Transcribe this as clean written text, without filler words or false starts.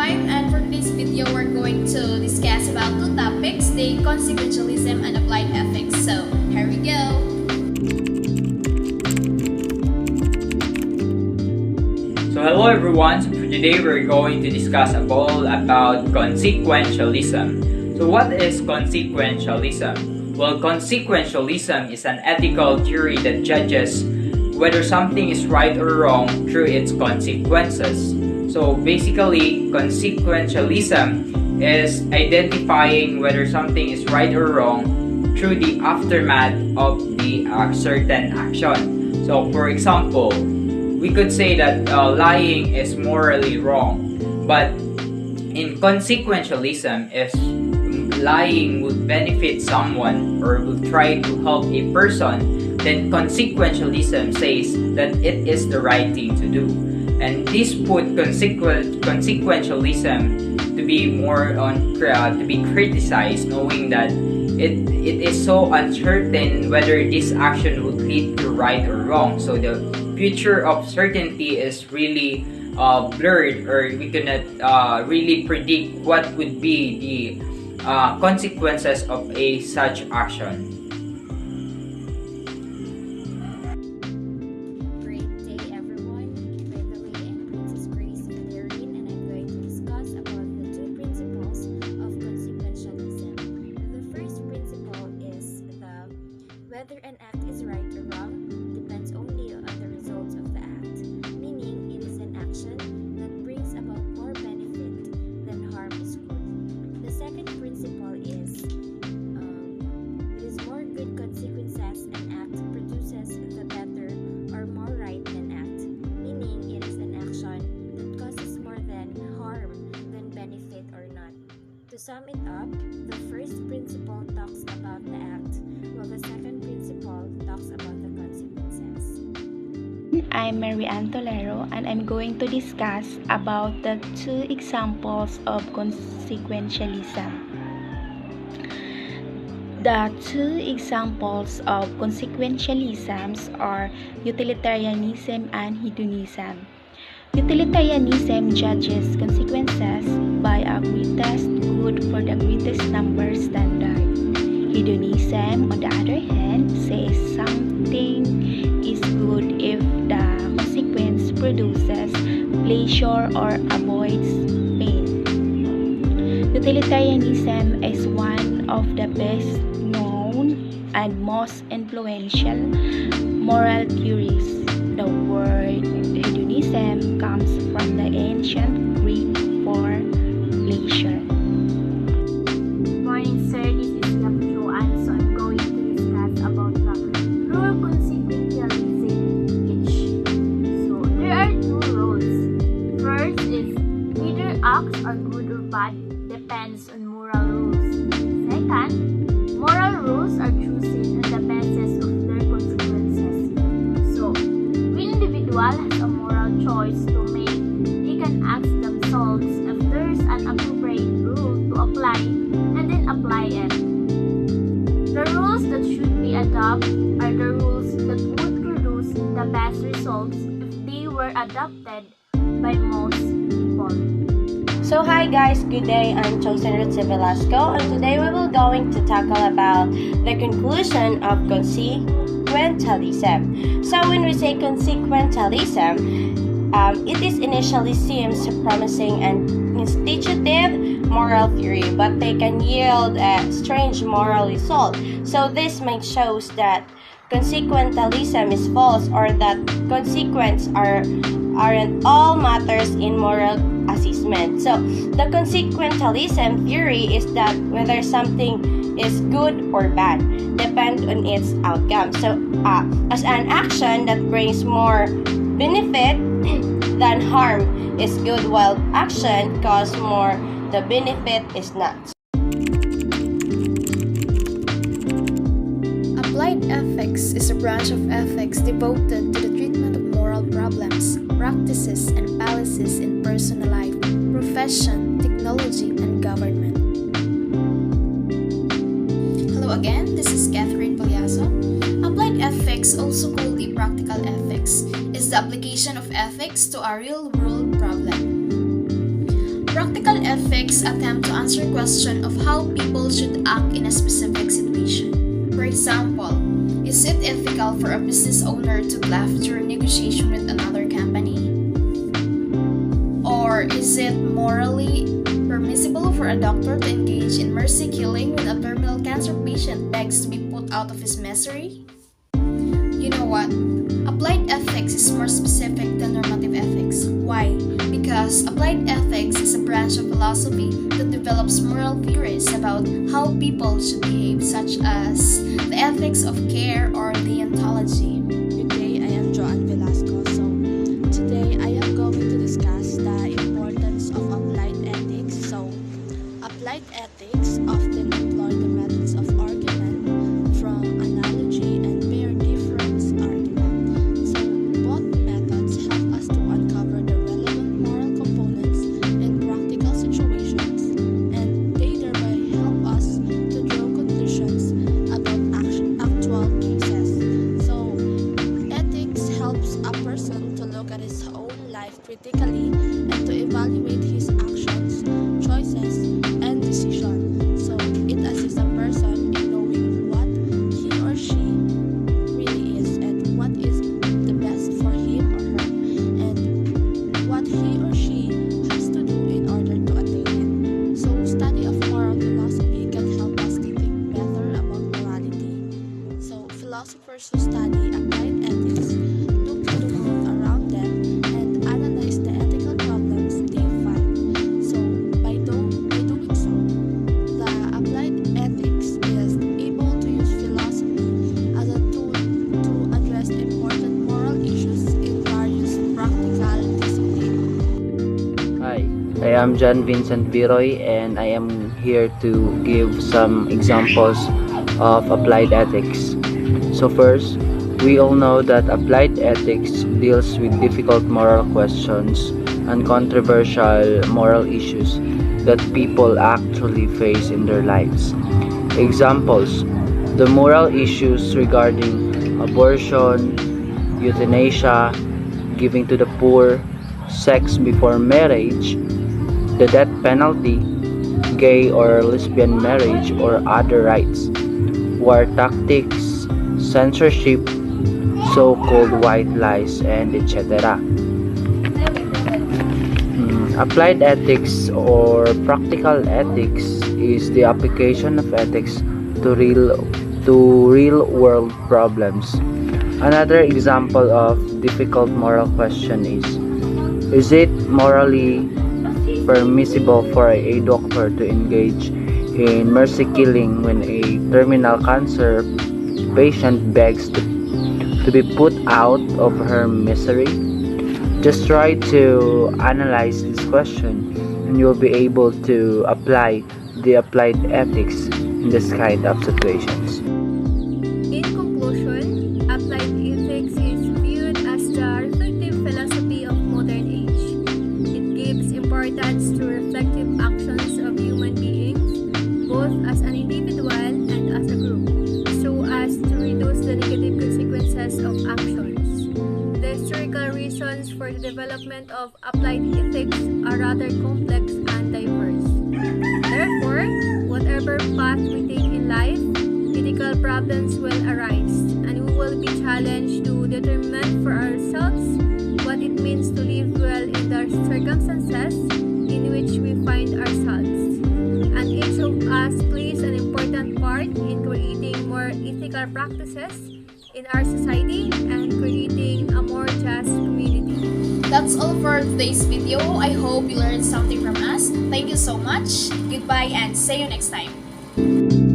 5, and for today's video we're going to discuss about two topics, the consequentialism and applied ethics. So here we go. So hello everyone, so for today we're going to discuss about consequentialism. So what is consequentialism? Well, consequentialism is an ethical theory that judges whether something is right or wrong through its consequences. So basically, consequentialism is identifying whether something is right or wrong through the aftermath of the certain action. So for example, we could say that lying is morally wrong, but in consequentialism, if lying would benefit someone or would try to help a person, then consequentialism says that it is the right thing to do. And this put consequentialism to be more on to be criticized, knowing that it is so uncertain whether this action would lead to right or wrong. So the future of certainty is really blurred, or we cannot really predict what would be the consequences of a such action. Great day, everyone. By the way, I'm Princess Grace Valerian, and I'm going to discuss about the two principles of consequentialism. The first principle is whether an act is right or wrong depends only on the results of the act, meaning it is an action that brings about more benefit than harm is good. The second principle is it is more good consequences an act produces, the better or more right than act, meaning it is an action that causes more than harm than benefit or not. To sum it up, the first principle talks about the act, while the second principle talks about the consequences. I'm Mary Ann Tolero, and I'm going to discuss about the two examples of consequentialism. The two examples of consequentialism are utilitarianism and hedonism. Utilitarianism judges consequences by a greatest good for the greatest number standard. Hedonism, on the other hand, says something is good if the consequence produces pleasure or avoids pain. Utilitarianism is one of the best known and most influential moral theories. The word hedonism comes from the ancient Greek for pleasure. Good morning, sir. This is Joanne. So I'm going to discuss about the rule consequentialism each. So there are two rules. First is whether acts are good or bad depends on moral rules. Second, moral rules are chosen on the basis of their consequences. So when individual has a moral choice to make, they can ask themselves if there is an appropriate rule to apply and then apply it. The rules that should be adopted are the rules that would produce the best results if they were adopted by most people. So hi guys, good day. I'm Chosen Ruth Velasco, and today we will going to tackle about the conclusion of consequentialism. So when we say consequentialism, it is initially seems promising and institutive moral theory, but they can yield a strange moral result. So this might shows that consequentialism is false, or that consequences aren't all matters in moral assessment. So the consequentialism theory is that whether something is good or bad depends on its outcome. So as an action that brings more benefit than harm is good, while action causes more, the benefit is not. Applied ethics is a branch of ethics devoted to the treatment of moral problems, practices, and policies in personal life, profession, technology, and government. Hello again, this is Catherine Palyaso. Applied ethics, also called the practical ethics, is the application of ethics to a real-world problem. Practical ethics attempt to answer question of how people should act in a specific situation. For example, is it ethical for a business owner to bluff during negotiation with another company? Or is it morally permissible for a doctor to engage in mercy killing when a terminal cancer patient begs to be put out of his misery? You know what? Applied ethics is more specific than normative ethics. Why? Because applied ethics is a branch of philosophy that develops moral theories about how people should behave, such as the ethics of care or deontology. Good day, I am Joanne Velasco. So, today I am going to discuss the importance of applied ethics. So, applied ethics often employ the methods of argument from analogy and mere difference argument. So, both methods help us to uncover the relevant moral components in practical situations, and they thereby help us to draw conclusions about actual cases. So, ethics helps a person to look at his own life critically and to evaluate his actions, choices, and decisions. So, it assists a person in knowing what he or she really is and what is the best for him or her, and what he or she has to do in order to attain it. So, study of moral philosophy can help us to think better about morality. So, philosophers who study applied ethics look to the world around them and analyze the ethical problems they find. So, by doing so, the applied ethics is able to use philosophy as a tool to address important moral issues in various practical disciplines. Hi, I am John Vincent Biroy and I am here to give some examples of applied ethics. So first, we all know that applied ethics deals with difficult moral questions and controversial moral issues that people actually face in their lives. Examples: the moral issues regarding abortion, euthanasia, giving to the poor, sex before marriage, the death penalty, gay or lesbian marriage or other rights, war tactics, censorship, so-called white lies, and etc. Applied ethics or practical ethics is the application of ethics to real world problems. Another example of difficult moral question is it morally permissible for a doctor to engage in mercy killing when a terminal cancer patient begs to be put out of her misery? Just try to analyze this question and you'll be able to apply the applied ethics in this kind of situations. In conclusion, applied ethics is viewed as the reflective philosophy of modern age. It gives importance to reflective actions of human beings, both as an individual and as a group, so as to reduce the negative consequences of actions. The historical reasons for the development of applied ethics are rather complex and diverse. Therefore, whatever path we take in life, ethical problems will arise, and we will be challenged to determine for ourselves what it means to live well in the circumstances in which we find ourselves. And each of us plays an important part in creating more ethical practices in our society and creating a more just community. That's all for today's video. I hope you learned something from us. Thank you so much. Goodbye and see you next time.